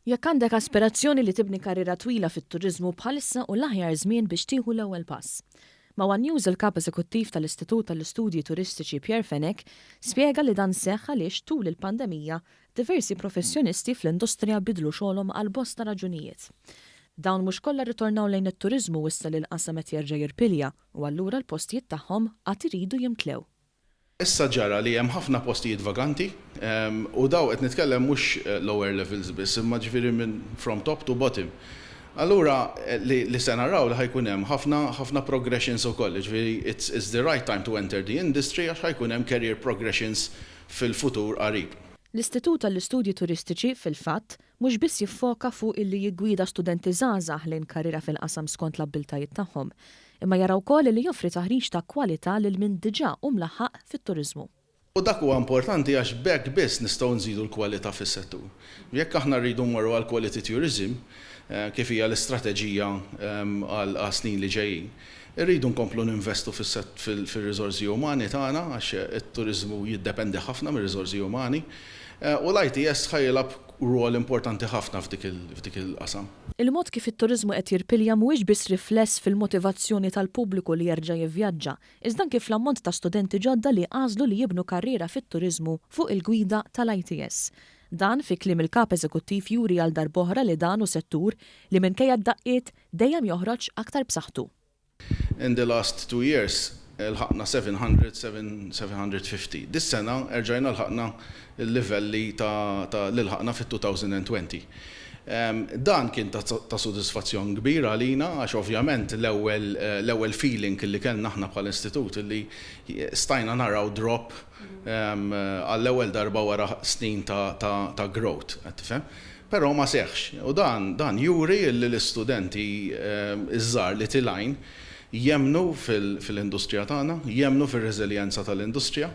Jekk għandek aspirazzjoni li tibni karriera twila fit-turiżmu bħalissa u l-aħjar żmien biex tieħu l-ewwel pass. Ma' One News il-Kap eżekuttiv tal-Istitut tal-Istudji Turistiċi Pierre Fenech spjega li dan seħħ għaliex tul il-pandemija diversi professjonisti fl-industrija bidlu xogħolhom għal bosta raġunijiet. Dawn mhux kollha ritornaw lejn it-turiżmu issa li l-qasam qed jerġa' jirpilja u allura l-postijiet tagħhom qatt iridu jimtlew. Issa ġara li hemm ħafna postijiet vaganti u daw qed nitkellem mhux lower levels biss, imma ġifieri minn from top to bottom. Allura li se naraw li ħajkun hemm ħafna progressions ukoll, ġifieri it's the right time to enter the industry għax ħajkun hemm career progressions fil-futur qarib. L-Istitut tal-Istudji Turistiċi fil-fatt mhux biss jiffoka fuq illi jiggwida studenti żgħażagħ lejn karriera fil-qasam skont l-abbiltajiet tagħhom, imma jaraw ukoll li joffri taħriġ ta' kwalità lil min diġà mlaħħaq fit-turiżmu. U dak huwa importanti għax bekk biss nistgħu nżidu l-kwalità fis-settur. Jekk aħna rridu mmorru għal quality tourism, kif hija l-istrateġija għal snin li ġejjin, irridu nkomplu ninvestu fil-riżorsi umani tagħna għax it-turiżmu jiddependi ħafna mir-riżorsi umani u l-ITS ħajlab rwol importanti ħafna f'dik il-qasam. Il-mod kif it-turiżmu qed jirpilja mhuwiex biss rifless fil-motivazzjoni tal-pubbliku li jerġa' jivvjaġġa, iżda kif l-ammont ta' studenti ġodda li għażlu li jibnu karriera fit-turiżmu fuq il-gwida tal-ITS. Dan fi kliem il-Kap eżekuttiv juri għal darb'oħra li dan hu settur li minkejja d-daqqiet dejjem joħroġ aktar b'saħħtu. In the last 2 years, l-ħakna 750. Dis-sena erġajna l-ħakna il-livelli l-ħakna fit-2020. Dan kien ta' sodisfazzjon kbira għalina għax ovvjament l-ewwel feeling li kellna aħna bħal-Istitut li stajna naraw drop għall-ewwel darba wara snin ta' growth, però ma seħħx. U dan juri l-istudenti iż-żgħar li tilgħin jemmnu fil-industrija tagħna, jemmnu fir-reżiljenza tal-industrija.